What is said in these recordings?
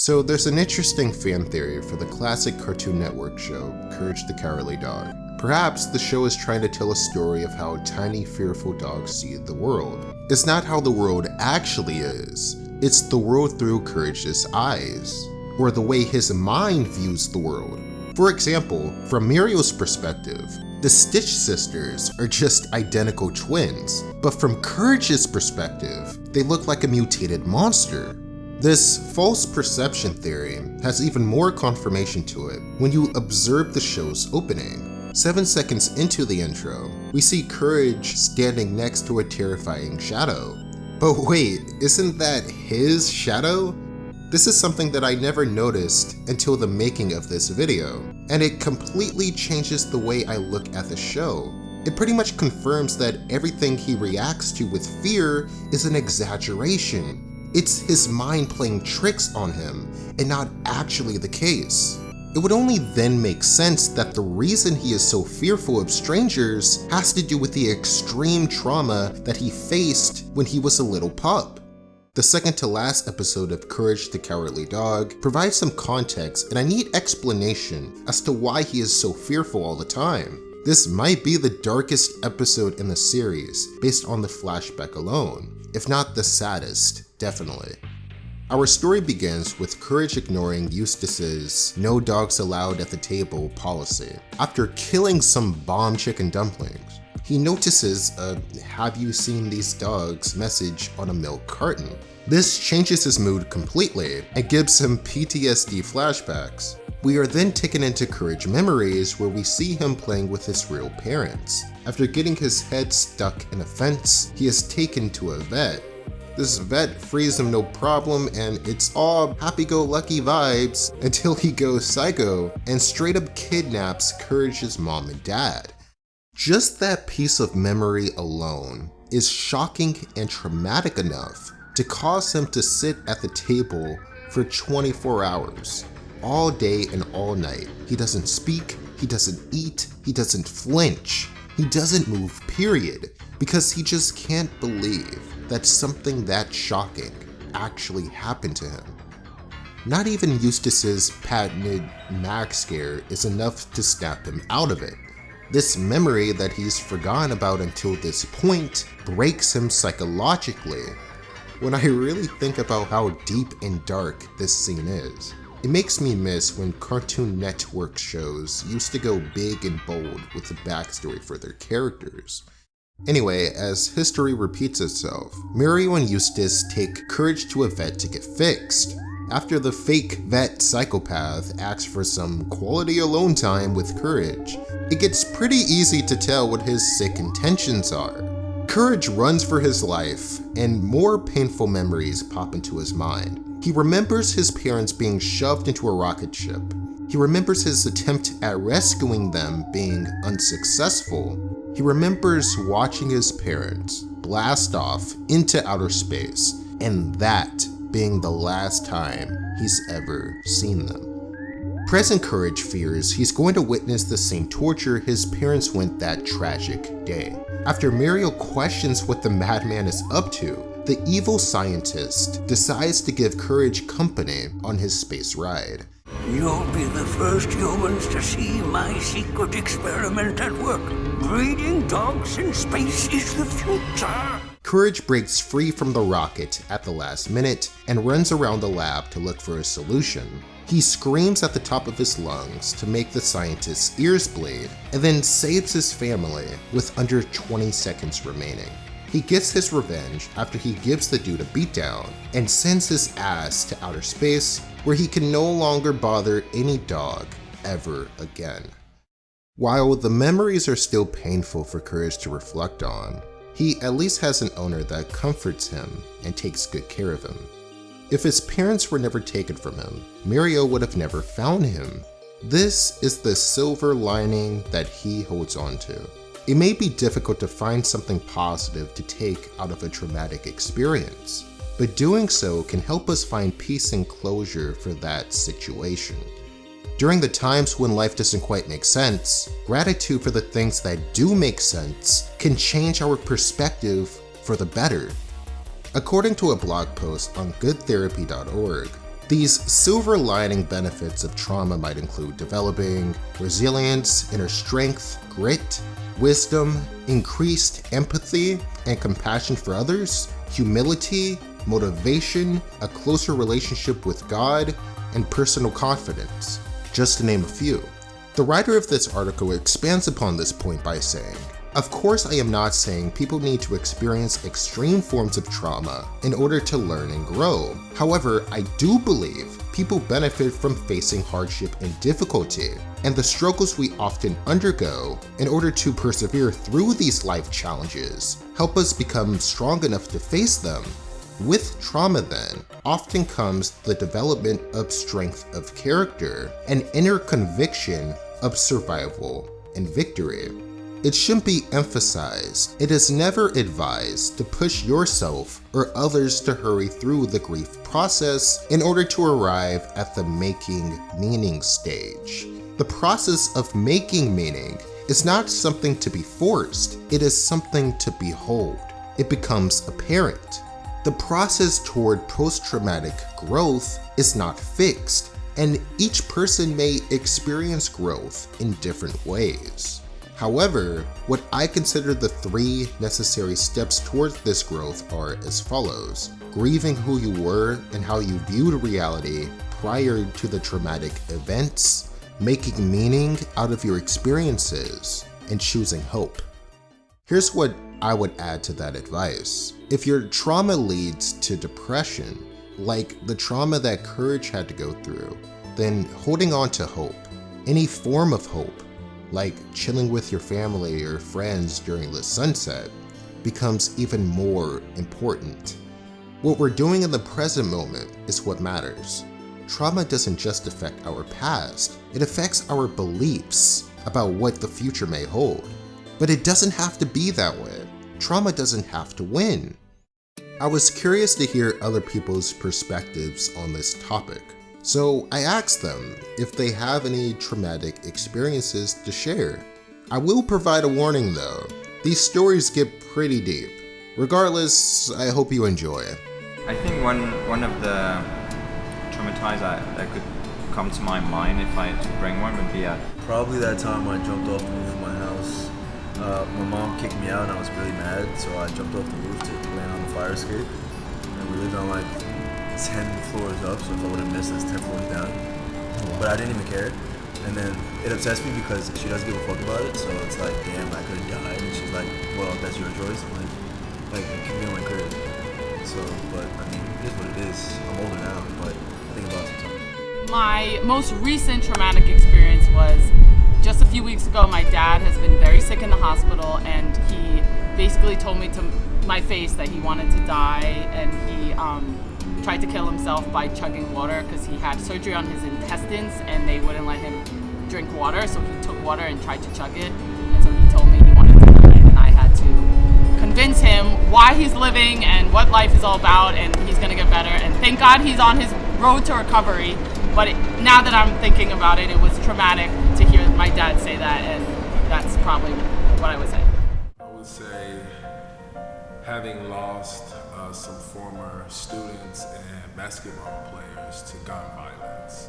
So there's an interesting fan theory for the classic Cartoon Network show, Courage the Cowardly Dog. Perhaps the show is trying to tell a story of how tiny, fearful dogs see the world. It's not how the world actually is, it's the world through Courage's eyes, or the way his mind views the world. For example, from Muriel's perspective, the Stitch sisters are just identical twins, but from Courage's perspective, they look like a mutated monster. This false perception theory has even more confirmation to it when you observe the show's opening. 7 seconds into the intro, we see Courage standing next to a terrifying shadow. But wait, isn't that his shadow? This is something that I never noticed until the making of this video, and it completely changes the way I look at the show. It pretty much confirms that everything he reacts to with fear is an exaggeration. It's his mind playing tricks on him, and not actually the case. It would only then make sense that the reason he is so fearful of strangers has to do with the extreme trauma that he faced when he was a little pup. The second to last episode of Courage the Cowardly Dog provides some context and a neat explanation as to why he is so fearful all the time. This might be the darkest episode in the series based on the flashback alone, if not the saddest, definitely. Our story begins with Courage ignoring Eustace's "no dogs allowed at the table" policy. After killing some bomb chicken dumplings, he notices a "have you seen these dogs" message on a milk carton. This changes his mood completely and gives him PTSD flashbacks. We are then taken into Courage memories where we see him playing with his real parents. After getting his head stuck in a fence, he is taken to a vet. This vet frees him no problem, and it's all happy-go-lucky vibes until he goes psycho and straight up kidnaps Courage's mom and dad. Just that piece of memory alone is shocking and traumatic enough to cause him to sit at the table for 24 hours, all day and all night. He doesn't speak, he doesn't eat, he doesn't flinch, he doesn't move, period, because he just can't believe that something that shocking actually happened to him. Not even Eustace's patented Max scare is enough to snap him out of it. This memory that he's forgotten about until this point breaks him psychologically. When I really think about how deep and dark this scene is, it makes me miss when Cartoon Network shows used to go big and bold with the backstory for their characters. Anyway, as history repeats itself, Muriel and Eustace take Courage to a vet to get fixed. After the fake vet psychopath asks for some quality alone time with Courage, it gets pretty easy to tell what his sick intentions are. Courage runs for his life, and more painful memories pop into his mind. He remembers his parents being shoved into a rocket ship. He remembers his attempt at rescuing them being unsuccessful. He remembers watching his parents blast off into outer space, and that being the last time he's ever seen them. Present Courage fears he's going to witness the same torture his parents went that tragic day. After Muriel questions what the madman is up to, the evil scientist decides to give Courage company on his space ride. You'll be the first humans to see my secret experiment at work. Breeding dogs in space is the future. Courage breaks free from the rocket at the last minute and runs around the lab to look for a solution. He screams at the top of his lungs to make the scientist's ears bleed, and then saves his family with under 20 seconds remaining. He gets his revenge after he gives the dude a beatdown and sends his ass to outer space where he can no longer bother any dog ever again. While the memories are still painful for Courage to reflect on, he at least has an owner that comforts him and takes good care of him. If his parents were never taken from him, Muriel would have never found him. This is the silver lining that he holds on to. It may be difficult to find something positive to take out of a traumatic experience, but doing so can help us find peace and closure for that situation. During the times when life doesn't quite make sense, gratitude for the things that do make sense can change our perspective for the better. According to a blog post on goodtherapy.org, These silver lining benefits of trauma might include developing resilience, inner strength, grit, wisdom, increased empathy and compassion for others, humility, motivation, a closer relationship with God, and personal confidence, just to name a few. The writer of this article expands upon this point by saying, "Of course, I am not saying people need to experience extreme forms of trauma in order to learn and grow. However, I do believe people benefit from facing hardship and difficulty, and the struggles we often undergo in order to persevere through these life challenges help us become strong enough to face them. With trauma then, often comes the development of strength of character and inner conviction of survival and victory. It should be emphasized, it is never advised to push yourself or others to hurry through the grief process in order to arrive at the making meaning stage. The process of making meaning is not something to be forced, it is something to behold. It becomes apparent. The process toward post-traumatic growth is not fixed, and each person may experience growth in different ways. However, what I consider the 3 necessary steps towards this growth are as follows: grieving who you were and how you viewed reality prior to the traumatic events, making meaning out of your experiences, and choosing hope. Here's what I would add to that advice. If your trauma leads to depression, like the trauma that Courage had to go through, then holding on to hope, any form of hope, like chilling with your family or friends during the sunset, becomes even more important. What we're doing in the present moment is what matters. Trauma doesn't just affect our past, it affects our beliefs about what the future may hold. But it doesn't have to be that way. Trauma doesn't have to win. I was curious to hear other people's perspectives on this topic, so I asked them if they have any traumatic experiences to share. I will provide a warning though, these stories get pretty deep. Regardless, I hope you enjoy it. I think one of the traumatized that could come to my mind if I had to bring one would be probably that time I jumped off the roof of my house. My mom kicked me out and I was really mad, so I jumped off the roof to land on the fire escape. And we lived on like 10 floors up, so if I would have missed, that's 10 floors down. But I didn't even care. And then it obsessed me because she doesn't give a fuck about it, so it's like, damn, I could have died. And she's like, well, that's your choice. I'm like kick me on my crib. So, but I mean, it is what it is. I'm older now, but I think about it sometimes. My most recent traumatic experience was just a few weeks ago. My dad has been very sick in the hospital, and he basically told me to my face that he wanted to die, and he tried to kill himself by chugging water because he had surgery on his intestines and they wouldn't let him drink water, so he took water and tried to chug it, and so he told me he wanted to die, and I had to convince him why he's living and what life is all about, and he's gonna get better, and thank God he's on his road to recovery. But now that I'm thinking about it, it was traumatic to hear my dad say that, and that's probably what I would say. I would say having lost some former students and basketball players to gun violence.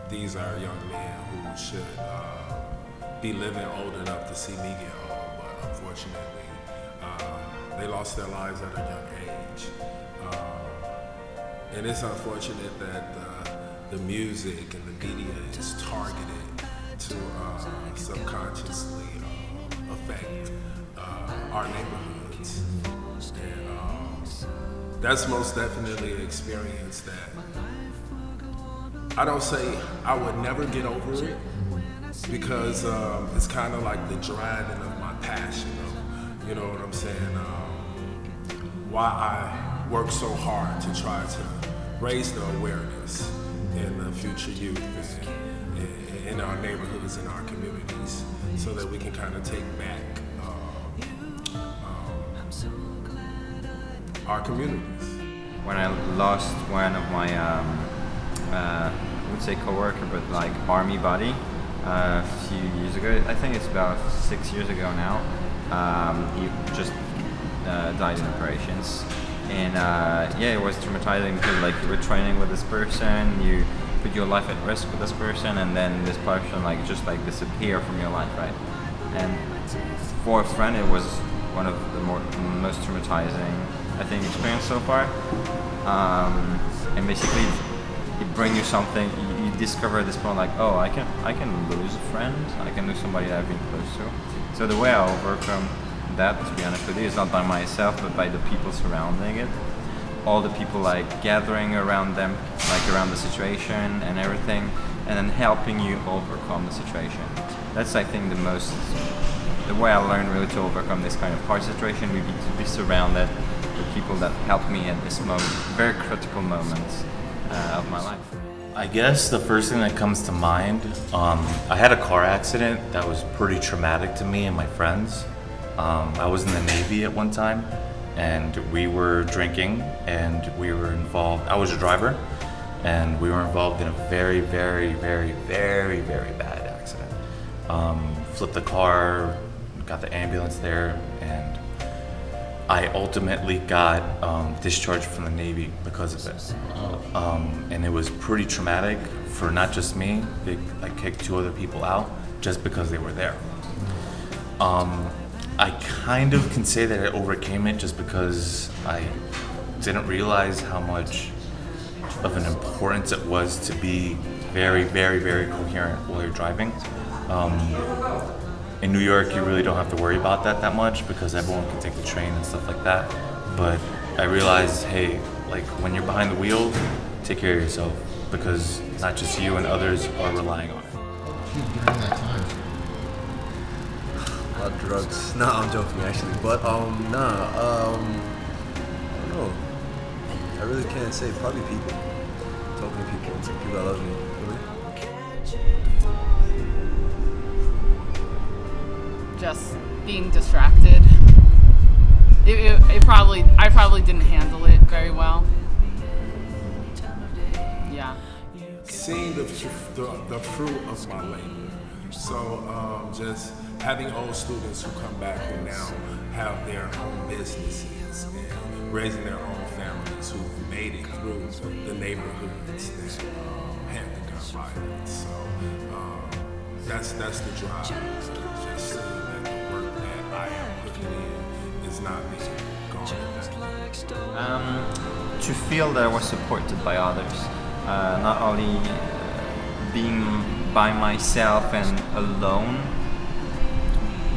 These are young men who should be living old enough to see me get home, but unfortunately, they lost their lives at a young age. And it's unfortunate that the music and the media is targeted to subconsciously affect our neighborhoods. And that's most definitely an experience that I don't say I would never get over it, because it's kind of like the driving of my passion, you know what I'm saying? Why I work so hard to try to raise the awareness in the future youth and in our neighborhoods and our communities, so that we can kind of take back our communities. when I lost one of my, I would say coworker, but like army buddy, a few years ago. I think it's about 6 years ago now. He just died in operations, And yeah, it was traumatizing because like you were training with this person, you put your life at risk with this person, and then this person like just like disappear from your life, right? And for a friend, it was one of the most traumatizing, I think, experience so far. And basically, it brings you something. You discover at this point, like, oh, I can lose a friend. I can lose somebody that I've been close to. So the way I overcome that, to be honest with you, is not by myself, but by the people surrounding it. All the people like gathering around them, like around the situation and everything, and then helping you overcome the situation. That's, I think, the way I learned really to overcome this kind of hard situation would be to be surrounded with people that help me at this moment, very critical moments of my life. I guess the first thing that comes to mind, I had a car accident that was pretty traumatic to me and my friends. I was in the Navy at one time, and we were drinking, and we were involved. I was a driver, and we were involved in a very, very, very, very, very bad accident. Flipped the car, got the ambulance there, and I ultimately got discharged from the Navy because of it. And it was pretty traumatic for not just me. I kicked 2 other people out just because they were there. I kind of can say that I overcame it just because I didn't realize how much of an importance it was to be very, very, very coherent while you're driving. In New York, you really don't have to worry about that much because everyone can take the train and stuff like that. But I realized, hey, like when you're behind the wheel, take care of yourself because not just you and others are relying on it. During that time. A lot of drugs. Nah, I'm joking actually. But I don't know. I really can't say. Probably people. Talking to people that love me. Really? Just being distracted. I probably didn't handle it very well. Yeah. Seeing the fruit of my labor. So just having old students who come back who now have their own businesses and raising their own families who've made it through the neighborhoods that had the gun violence. So that's the drive. Just seeing that the work that I am putting in is not being gone in vain. To feel that I was supported by others, not only being by myself and alone.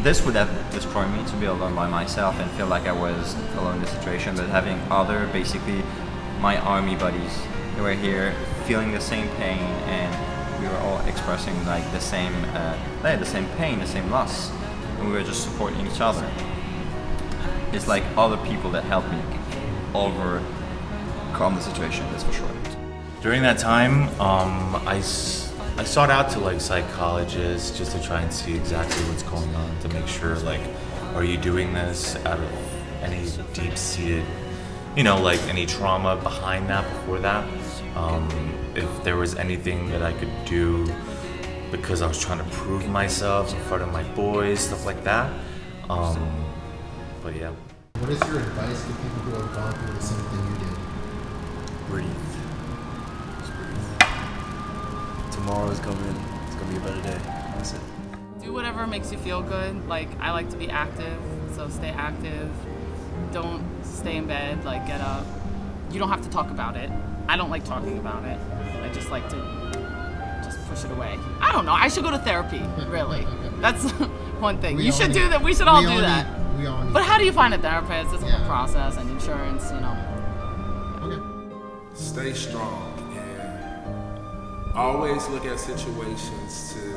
This would have destroyed me to be alone by myself and feel like I was alone in the situation, but having other, basically my army buddies, they were here feeling the same pain, and we were all expressing like the same pain, the same loss, and we were just supporting each other. It's like other people that helped me overcome the situation, that's for sure. During that time, I sought out to like psychologists just to try and see exactly what's going on, to make sure like, are you doing this out of any deep-seated, like any trauma behind that, before that? If there was anything that I could do because I was trying to prove myself in front of my boys, stuff like that. But yeah. What is your advice to people who have gone through the same thing you did? Breathe. Just breathe. Tomorrow's coming. It's gonna be a better day. That's it. Do whatever makes you feel good. Like, I like to be active, so stay active. Don't stay in bed, like get up. You don't have to talk about it. I don't like talking about it. I just like to just push it away. I don't know. I should go to therapy, really. That's one thing. You should do that. We should all do that. We all need. But how do you find a therapist? It's a process, and insurance, Okay. Stay strong and always look at situations to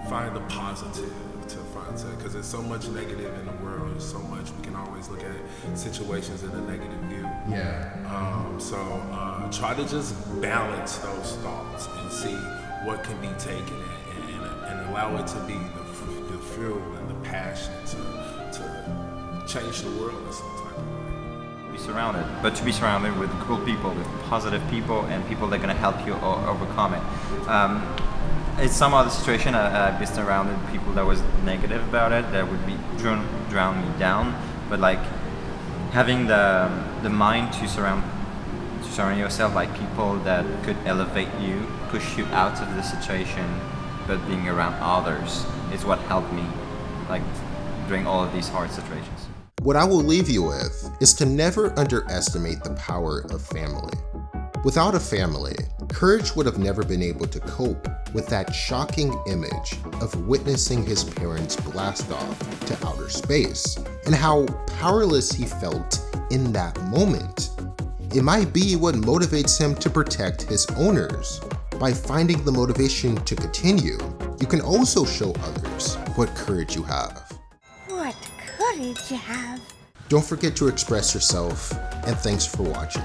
find the positive, because there's so much negative in the world. There's so much we can always look at situations in a negative view. Yeah. So try to just balance those thoughts and see what can be taken and allow it to be the fuel and the passion to change the world in some type of way. Be surrounded, but to be surrounded with cool people, with positive people, and people that are going to help you overcome it. In some other situation, I've been surrounded with people that was negative about it, that would be drown me down. But like having the mind to surround yourself by people that could elevate you, push you out of the situation, but being around others is what helped me, like, during all of these hard situations. What I will leave you with is to never underestimate the power of family. Without a family, Courage would have never been able to cope with that shocking image of witnessing his parents blast off to outer space, and how powerless he felt in that moment. It might be what motivates him to protect his owners. By finding the motivation to continue, you can also show others what courage you have. What courage you have. Don't forget to express yourself, and thanks for watching.